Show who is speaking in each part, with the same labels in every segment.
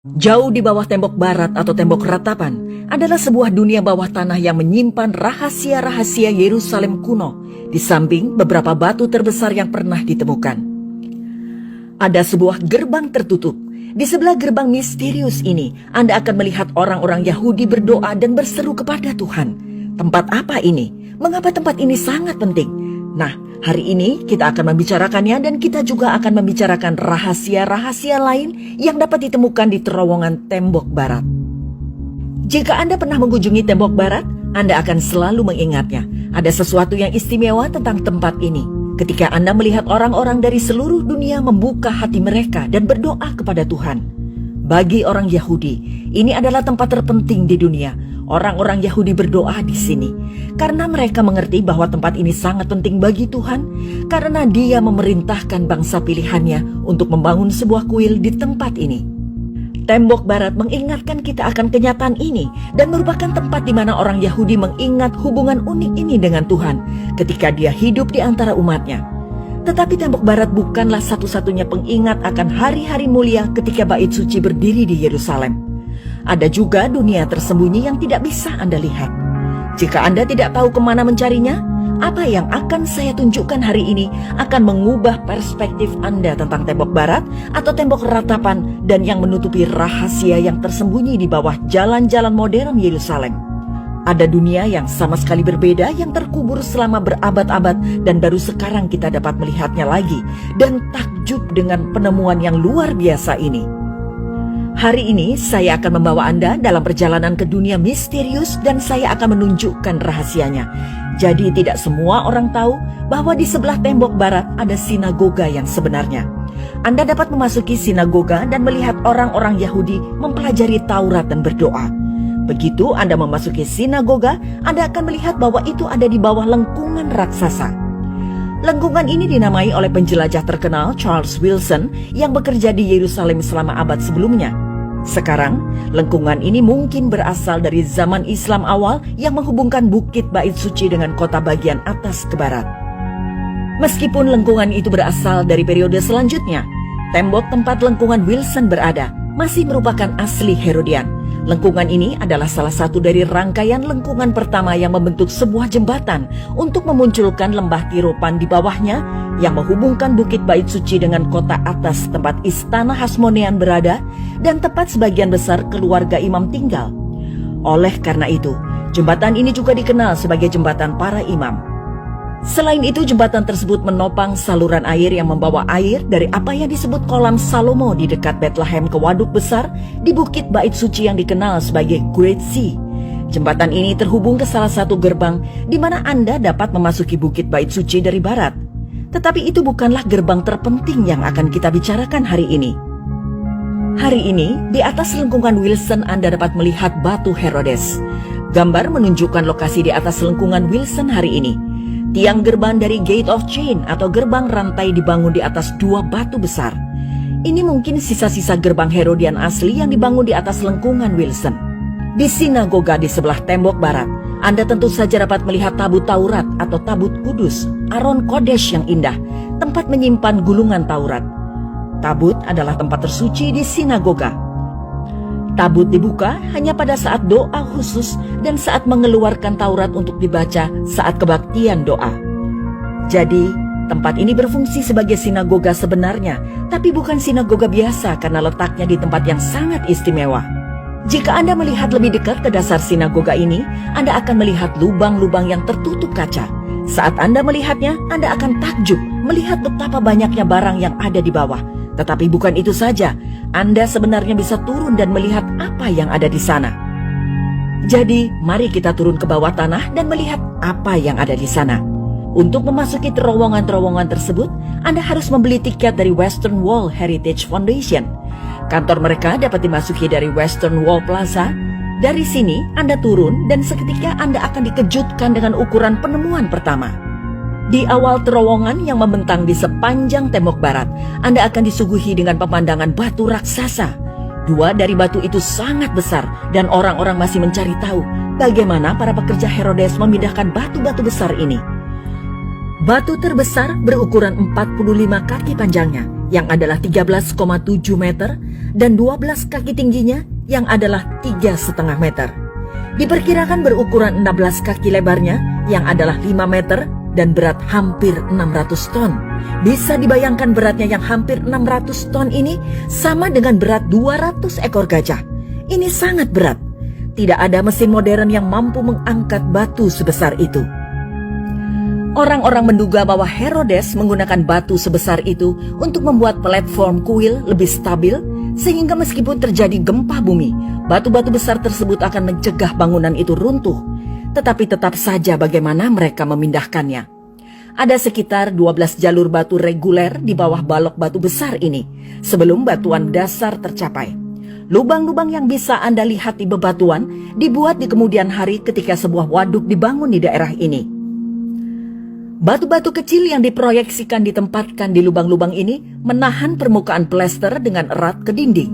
Speaker 1: Jauh di bawah tembok barat atau tembok ratapan adalah sebuah dunia bawah tanah yang menyimpan rahasia-rahasia Yerusalem kuno di samping beberapa batu terbesar yang pernah ditemukan. Ada sebuah gerbang tertutup. Di sebelah gerbang misterius ini, Anda akan melihat orang-orang Yahudi berdoa dan berseru kepada Tuhan. Tempat apa ini? Mengapa tempat ini sangat penting? Nah, hari ini kita akan membicarakannya dan kita juga akan membicarakan rahasia-rahasia lain yang dapat ditemukan di terowongan tembok barat. Jika Anda pernah mengunjungi tembok barat, Anda akan selalu mengingatnya. Ada sesuatu yang istimewa tentang tempat ini. Ketika Anda melihat orang-orang dari seluruh dunia membuka hati mereka dan berdoa kepada Tuhan. Bagi orang Yahudi, ini adalah tempat terpenting di dunia. Orang-orang Yahudi berdoa di sini karena mereka mengerti bahwa tempat ini sangat penting bagi Tuhan karena Dia memerintahkan bangsa pilihannya untuk membangun sebuah kuil di tempat ini. Tembok barat mengingatkan kita akan kenyataan ini dan merupakan tempat di mana orang Yahudi mengingat hubungan unik ini dengan Tuhan ketika Dia hidup di antara umatnya. Tetapi tembok barat bukanlah satu-satunya pengingat akan hari-hari mulia ketika bait suci berdiri di Yerusalem. Ada juga dunia tersembunyi yang tidak bisa Anda lihat. Jika Anda tidak tahu kemana mencarinya, apa yang akan saya tunjukkan hari ini akan mengubah perspektif Anda tentang tembok barat atau tembok ratapan dan yang menutupi rahasia yang tersembunyi di bawah jalan-jalan modern Yerusalem. Ada dunia yang sama sekali berbeda yang terkubur selama berabad-abad dan baru sekarang kita dapat melihatnya lagi dan takjub dengan penemuan yang luar biasa ini. Hari ini saya akan membawa Anda dalam perjalanan ke dunia misterius dan saya akan menunjukkan rahasianya. Jadi tidak semua orang tahu bahwa di sebelah tembok barat ada sinagoga yang sebenarnya. Anda dapat memasuki sinagoga dan melihat orang-orang Yahudi mempelajari Taurat dan berdoa. Begitu Anda memasuki sinagoga, Anda akan melihat bahwa itu ada di bawah lengkungan raksasa. Lengkungan ini dinamai oleh penjelajah terkenal Charles Wilson yang bekerja di Yerusalem selama abad sebelumnya. Sekarang, lengkungan ini mungkin berasal dari zaman Islam awal yang menghubungkan Bukit Bait Suci dengan kota bagian atas ke barat. Meskipun lengkungan itu berasal dari periode selanjutnya, tembok tempat lengkungan Wilson berada masih merupakan asli Herodian. Lengkungan ini adalah salah satu dari rangkaian lengkungan pertama yang membentuk sebuah jembatan untuk memunculkan lembah tiropan di bawahnya yang menghubungkan Bukit Bait Suci dengan kota atas tempat istana Hasmonean berada dan tempat sebagian besar keluarga imam tinggal. Oleh karena itu, jembatan ini juga dikenal sebagai jembatan para imam. Selain itu, jembatan tersebut menopang saluran air yang membawa air dari apa yang disebut kolam Salomo di dekat Bethlehem ke waduk besar di Bukit Bait Suci yang dikenal sebagai Great Sea. Jembatan ini terhubung ke salah satu gerbang di mana Anda dapat memasuki Bukit Bait Suci dari barat. Tetapi itu bukanlah gerbang terpenting yang akan kita bicarakan hari ini. Hari ini, di atas lengkungan Wilson Anda dapat melihat batu Herodes. Gambar menunjukkan lokasi di atas lengkungan Wilson hari ini. Tiang gerbang dari Gate of Chain atau gerbang rantai dibangun di atas dua batu besar. Ini mungkin sisa-sisa gerbang Herodian asli yang dibangun di atas lengkungan Wilson. Di sinagoga di sebelah tembok barat, Anda tentu saja dapat melihat tabut Taurat atau tabut kudus, Aron Kodesh yang indah, tempat menyimpan gulungan Taurat. Tabut adalah tempat tersuci di sinagoga. Tabut dibuka hanya pada saat doa khusus dan saat mengeluarkan Taurat untuk dibaca saat kebaktian doa. Jadi, tempat ini berfungsi sebagai sinagoga sebenarnya, tapi bukan sinagoga biasa karena letaknya di tempat yang sangat istimewa. Jika Anda melihat lebih dekat ke dasar sinagoga ini, Anda akan melihat lubang-lubang yang tertutup kaca. Saat Anda melihatnya, Anda akan takjub melihat betapa banyaknya barang yang ada di bawah. Tetapi bukan itu saja, Anda sebenarnya bisa turun dan melihat apa yang ada di sana. Jadi, mari kita turun ke bawah tanah dan melihat apa yang ada di sana. Untuk memasuki terowongan-terowongan tersebut, Anda harus membeli tiket dari Western Wall Heritage Foundation. Kantor mereka dapat dimasuki dari Western Wall Plaza. Dari sini, Anda turun dan seketika Anda akan dikejutkan dengan ukuran penemuan pertama. Di awal terowongan yang membentang di sepanjang tembok barat, Anda akan disuguhi dengan pemandangan batu raksasa. Dua dari batu itu sangat besar dan orang-orang masih mencari tahu bagaimana para pekerja Herodes memindahkan batu-batu besar ini. Batu terbesar berukuran 45 kaki panjangnya yang adalah 13,7 meter, dan 12 kaki tingginya yang adalah 3,5 meter. Diperkirakan berukuran 16 kaki lebarnya yang adalah 5 meter dan berat hampir 600 ton. Bisa dibayangkan beratnya yang hampir 600 ton ini sama dengan berat 200 ekor gajah. Ini sangat berat. Tidak ada mesin modern yang mampu mengangkat batu sebesar itu. Orang-orang menduga bahwa Herodes menggunakan batu sebesar itu untuk membuat platform kuil lebih stabil, sehingga meskipun terjadi gempa bumi, batu-batu besar tersebut akan mencegah bangunan itu runtuh. Tetapi tetap saja bagaimana mereka memindahkannya. Ada sekitar 12 jalur batu reguler di bawah balok batu besar ini, sebelum batuan dasar tercapai. Lubang-lubang yang bisa Anda lihat di bebatuan dibuat di kemudian hari ketika sebuah waduk dibangun di daerah ini. Batu-batu kecil yang diproyeksikan ditempatkan di lubang-lubang ini menahan permukaan plester dengan erat ke dinding.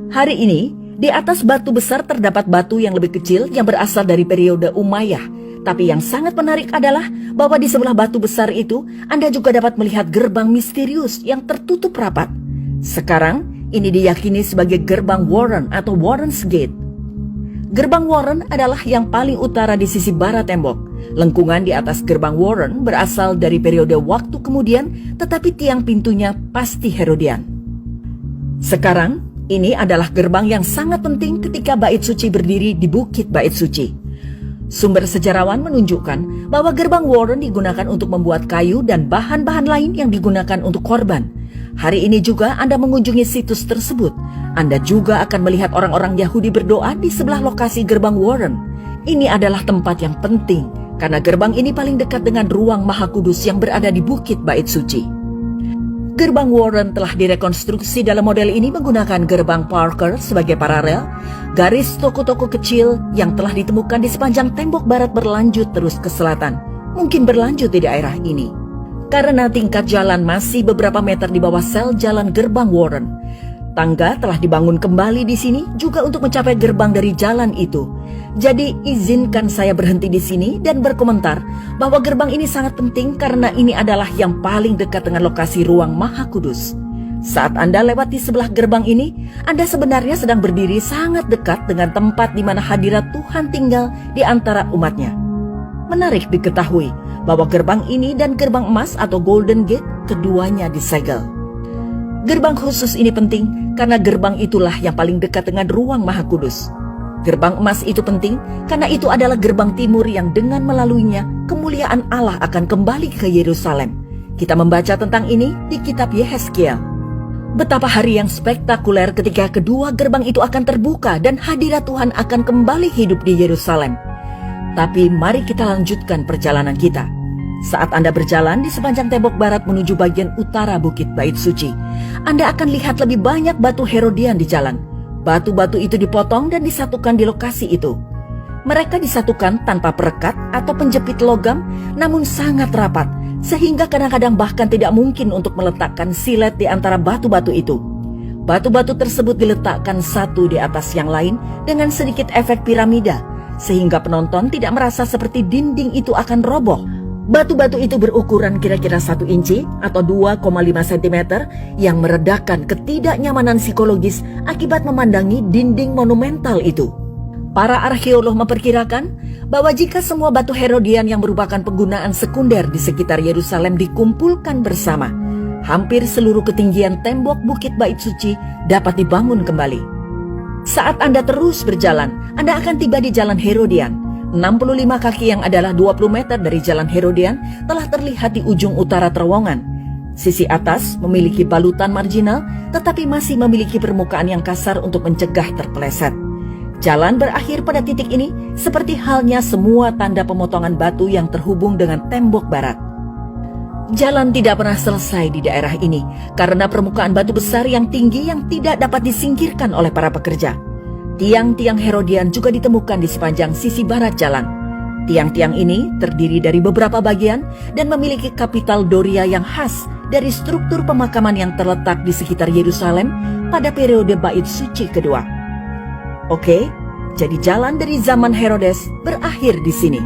Speaker 1: Hari ini, di atas batu besar terdapat batu yang lebih kecil yang berasal dari periode Umayyah. Tapi yang sangat menarik adalah bahwa di sebelah batu besar itu, Anda juga dapat melihat gerbang misterius yang tertutup rapat. Sekarang, ini diyakini sebagai gerbang Warren atau Warren's Gate. Gerbang Warren adalah yang paling utara di sisi barat tembok. Lengkungan di atas gerbang Warren berasal dari periode waktu kemudian, tetapi tiang pintunya pasti Herodian. Sekarang, ini adalah gerbang yang sangat penting ketika Bait Suci berdiri di Bukit Bait Suci. Sumber sejarawan menunjukkan bahwa gerbang Warren digunakan untuk membuat kayu dan bahan-bahan lain yang digunakan untuk korban. Hari ini juga Anda mengunjungi situs tersebut. Anda juga akan melihat orang-orang Yahudi berdoa di sebelah lokasi gerbang Warren. Ini adalah tempat yang penting, karena gerbang ini paling dekat dengan ruang Maha Kudus yang berada di Bukit Bait Suci. Gerbang Warren telah direkonstruksi dalam model ini menggunakan gerbang Parker sebagai paralel. Garis toko-toko kecil yang telah ditemukan di sepanjang tembok barat berlanjut terus ke selatan. Mungkin berlanjut di daerah ini. Karena tingkat jalan masih beberapa meter di bawah sel jalan gerbang Warren. Tangga telah dibangun kembali di sini juga untuk mencapai gerbang dari jalan itu. Jadi izinkan saya berhenti di sini dan berkomentar bahwa gerbang ini sangat penting karena ini adalah yang paling dekat dengan lokasi ruang Maha Kudus. Saat Anda lewat di sebelah gerbang ini, Anda sebenarnya sedang berdiri sangat dekat dengan tempat di mana hadirat Tuhan tinggal di antara umatnya. Menarik diketahui bahwa gerbang ini dan gerbang emas atau Golden Gate keduanya disegel. Gerbang khusus ini penting karena gerbang itulah yang paling dekat dengan ruang Maha Kudus. Gerbang emas itu penting karena itu adalah gerbang timur yang dengan melaluinya kemuliaan Allah akan kembali ke Yerusalem. Kita membaca tentang ini di kitab Yehezkiel. Betapa hari yang spektakuler ketika kedua gerbang itu akan terbuka dan hadirat Tuhan akan kembali hidup di Yerusalem. Tapi mari kita lanjutkan perjalanan kita. Saat Anda berjalan di sepanjang tembok barat menuju bagian utara Bukit Bait Suci, Anda akan lihat lebih banyak batu Herodian di jalan. Batu-batu itu dipotong dan disatukan di lokasi itu. Mereka disatukan tanpa perekat atau penjepit logam, namun sangat rapat, sehingga kadang-kadang bahkan tidak mungkin untuk meletakkan silet di antara batu-batu itu. Batu-batu tersebut diletakkan satu di atas yang lain dengan sedikit efek piramida, sehingga penonton tidak merasa seperti dinding itu akan roboh. Batu-batu itu berukuran kira-kira 1 inci atau 2,5 cm yang meredakan ketidaknyamanan psikologis akibat memandangi dinding monumental itu. Para arkeolog memperkirakan bahwa jika semua batu Herodian yang merupakan penggunaan sekunder di sekitar Yerusalem dikumpulkan bersama, hampir seluruh ketinggian tembok Bukit Bait Suci dapat dibangun kembali. Saat Anda terus berjalan, Anda akan tiba di Jalan Herodian. 65 kaki yang adalah 20 meter dari Jalan Herodian telah terlihat di ujung utara terowongan. Sisi atas memiliki balutan marginal tetapi masih memiliki permukaan yang kasar untuk mencegah terpeleset. Jalan berakhir pada titik ini seperti halnya semua tanda pemotongan batu yang terhubung dengan tembok barat. Jalan tidak pernah selesai di daerah ini karena permukaan batu besar yang tinggi yang tidak dapat disingkirkan oleh para pekerja. Tiang-tiang Herodian juga ditemukan di sepanjang sisi barat jalan. Tiang-tiang ini terdiri dari beberapa bagian dan memiliki kapital Doria yang khas dari struktur pemakaman yang terletak di sekitar Yerusalem pada periode Bait Suci kedua. Oke, jadi jalan dari zaman Herodes berakhir di sini.